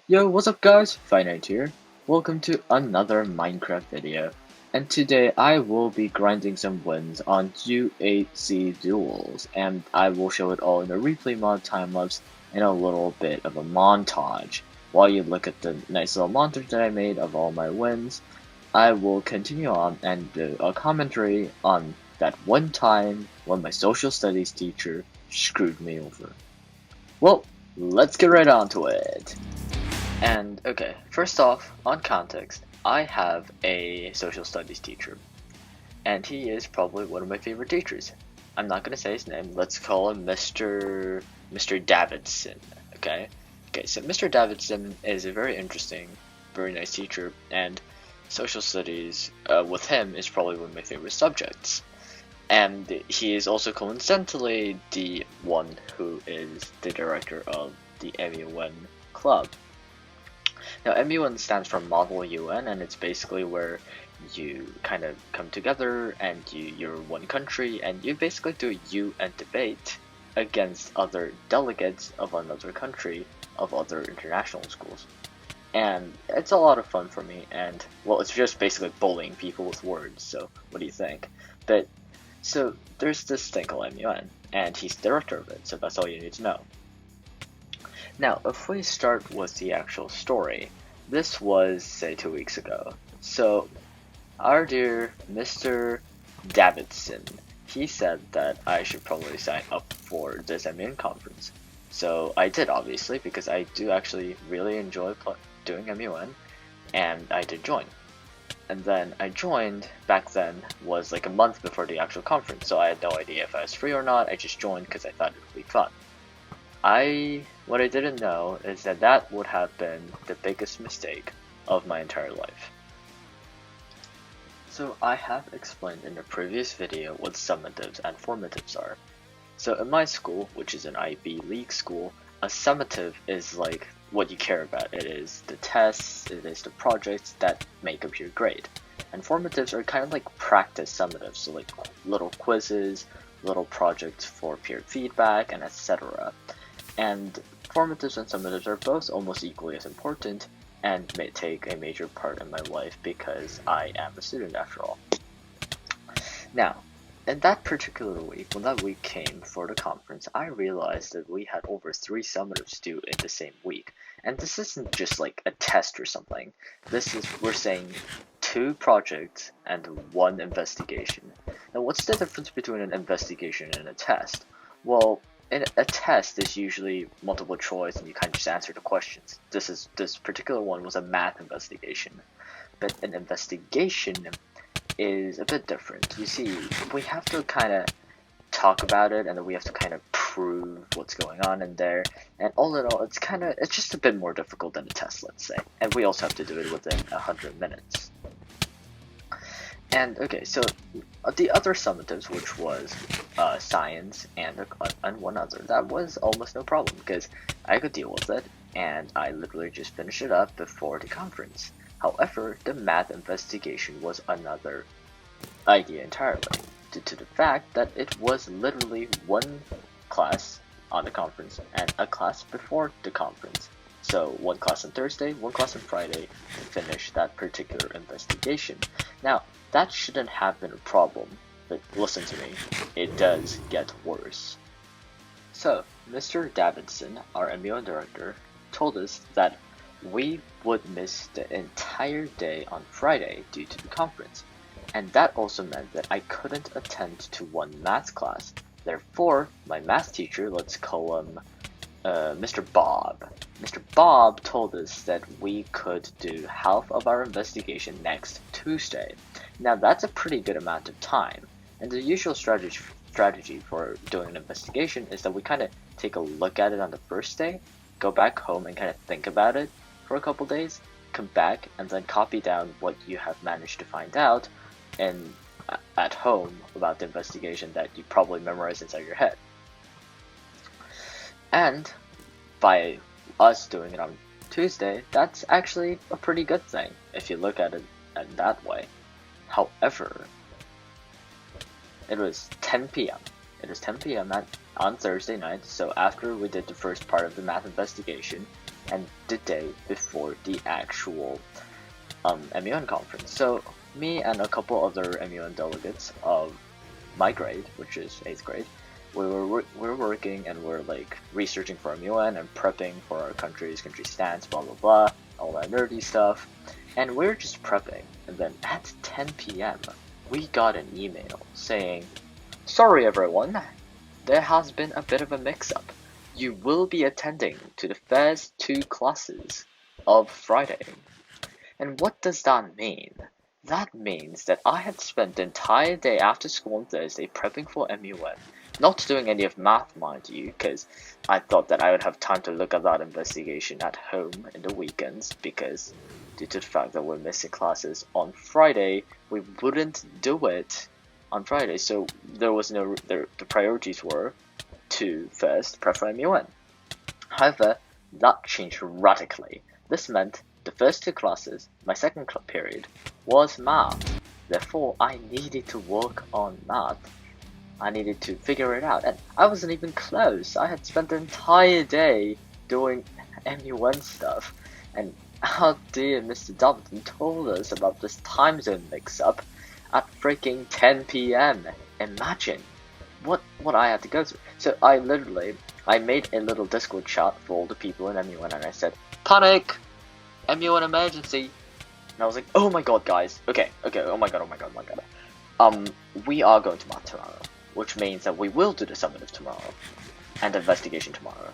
Yo, what's up guys? Finite here. Welcome to another Minecraft video. And today I will be grinding some wins on UAC duels, and I will show it all in a replay mod time-lapse and a little bit of a montage. While you look at the nice little montage that I made of all my wins, I will continue on and do a commentary on that one time when my social studies teacher screwed me over. Well, let's get right on to it. And okay, first off, on context, I have a social studies teacher, and he is probably one of my favorite teachers. I'm not gonna say his name. Let's call him Mr. Davidson. Okay. Okay. So Mr. Davidson is a very interesting, very nice teacher, and social studies with him is probably one of my favorite subjects. And he is also coincidentally the one who is the director of the MUN club. Now, MUN stands for Model UN, and it's basically where you kind of come together and you're one country, and you basically do a UN debate against other delegates of another country, of other international schools. And it's a lot of fun for me, and well, it's just basically bullying people with words, so what do you think? But, so there's this thing called MUN, and he's director of it, so that's all you need to know. Now, if we start with the actual story, this was, say, 2 weeks ago. So, our dear Mr. Davidson, he said that I should probably sign up for this MUN conference. So, I did, obviously, because I do actually really enjoy doing MUN, and I did join. And then I joined, back then, was like a month before the actual conference, so I had no idea if I was free or not. I just joined because I thought it would be fun. What I didn't know is that that would have been the biggest mistake of my entire life. So I have explained in a previous video what summatives and formatives are. So in my school, which is an IB League school, a summative is like what you care about. It is the tests, it is the projects that make up your grade. And formatives are kind of like practice summatives, so like little quizzes, little projects for peer feedback, and etc. And formatives and summatives are both almost equally as important and may take a major part in my life because I am a student after all. Now, in that particular week, when that week came for the conference, I realized that we had over 3 summatives due in the same week. And this isn't just like a test or something. We're saying 2 projects and 1 investigation. Now, what's the difference between an investigation and a test? Well, in a test is usually multiple choice and you kind of just answer the questions. This particular one was a math investigation. But an investigation is a bit different. You see, we have to kind of talk about it, and then we have to kind of prove what's going on in there. And all in all, it's just a bit more difficult than a test, let's say. And we also have to do it within 100 minutes. And okay, so the other summatives, which was science and one other, that was almost no problem because I could deal with it, and I literally just finished it up before the conference. However, the math investigation was another idea entirely, due to the fact that it was literally one class on the conference and a class before the conference. So one class on Thursday, one class on Friday to finish that particular investigation. Now, that shouldn't have been a problem, but listen to me, it does get worse. So, Mr. Davidson, our MUN director, told us that we would miss the entire day on Friday due to the conference, and that also meant that I couldn't attend to one math class. Therefore, my math teacher, let's call him Mr. Bob. Mr. Bob told us that we could do half of our investigation next Tuesday. Now that's a pretty good amount of time, and the usual strategy for doing an investigation is that we kind of take a look at it on the first day, go back home and kind of think about it for a couple days, come back and then copy down what you have managed to find out and at home about the investigation that you probably memorized inside your head. And by us doing it on Tuesday, that's actually a pretty good thing if you look at it in that way. However, it was 10 p.m. It was 10 p.m. on Thursday night, so after we did the first part of the math investigation, and the day before the actual MUN conference. So me and a couple other MUN delegates of my grade, which is 8th grade, we're working and we're like researching for MUN and prepping for our country stance, blah blah blah, all that nerdy stuff. And we're just prepping, and then at 10 p.m. we got an email saying, "Sorry everyone, there has been a bit of a mix-up. You will be attending to the first 2 classes of Friday." And what does that mean? That means that I had spent the entire day after school on Thursday prepping for MUN, not doing any of math, mind you, because I thought that I would have time to look at that investigation at home in the weekends, because due to the fact that we're missing classes on Friday, we wouldn't do it on Friday, so there was no, the priorities were to first prep for MUN. However, that changed radically. This meant the first 2 classes, my second period, was math. Therefore, I needed to work on math. I needed to figure it out, and I wasn't even close. I had spent the entire day doing MUN stuff, and our dear Mr. Davidson told us about this time zone mix-up at freaking 10 p.m. Imagine what I had to go through. So I made a little Discord chat for all the people in MUN, and I said, "Panic! MUN emergency!" And I was like, "Oh my god, guys! Okay, oh my god. We are going to math tomorrow, which means that we will do the summative tomorrow, and the investigation tomorrow."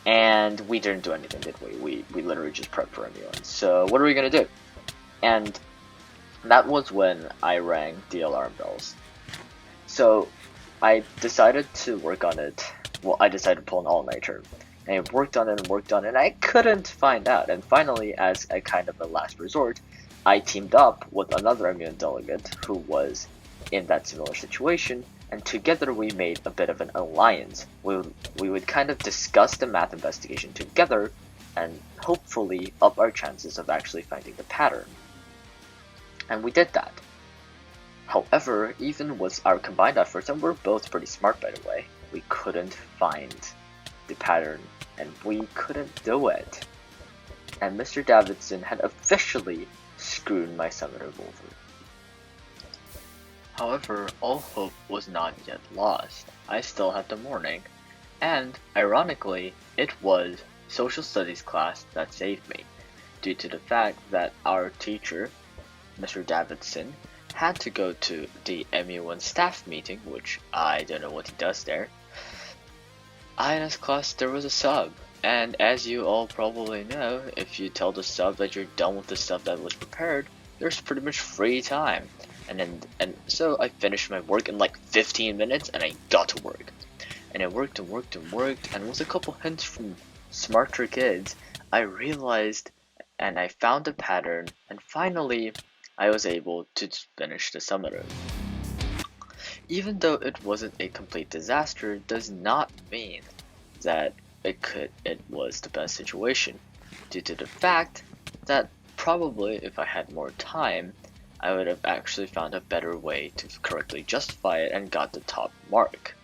And we didn't do anything, did we? We literally just prepped for MUN. So what are we gonna do? And that was when I rang the alarm bells. So I decided to work on it. Well, I decided to pull an all-nighter. And I worked on it, and I couldn't find out. And finally, as a kind of a last resort, I teamed up with another MUN delegate who was in that similar situation, and together we made a bit of an alliance. We would kind of discuss the math investigation together, and hopefully up our chances of actually finding the pattern. And we did that. However, even with our combined efforts, and we're both pretty smart by the way, we couldn't find the pattern, and we couldn't do it. And Mr. Davidson had officially screwed my summative over. However, all hope was not yet lost. I still had the morning, and ironically, it was social studies class that saved me, due to the fact that our teacher, Mr. Davidson, had to go to the MUN staff meeting, which I don't know what he does there. In his class there was a sub, and as you all probably know, if you tell the sub that you're done with the stuff that was prepared, there's pretty much free time. And so I finished my work in like 15 minutes, and I got to work. And I worked, and with a couple hints from smarter kids, I realized and I found a pattern, and finally I was able to finish the summative. Even though it wasn't a complete disaster, does not mean that it was the best situation, due to the fact that probably if I had more time, I would have actually found a better way to correctly justify it and got the top mark.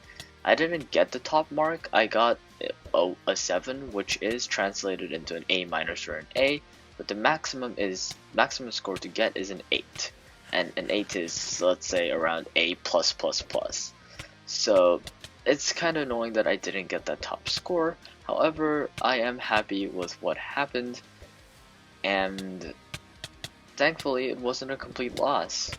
I didn't get the top mark. I got a 7, which is translated into an A- or an A, but the maximum score to get is an 8, and an 8 is, let's say, around A+++. So it's kind of annoying that I didn't get that top score. However, I am happy with what happened, and thankfully it wasn't a complete loss.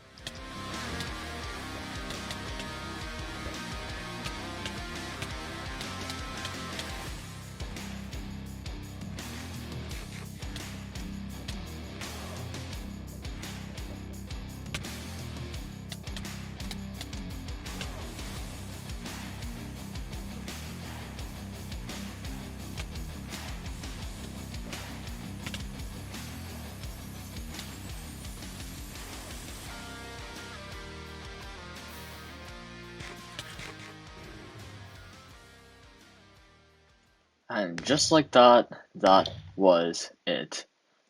And just like that, that was it.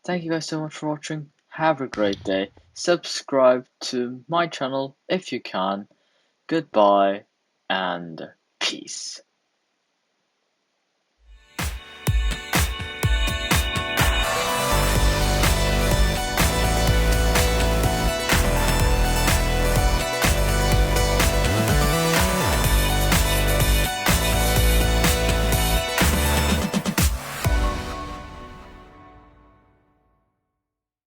Thank you guys so much for watching. Have a great day. Subscribe to my channel if you can. Goodbye and peace.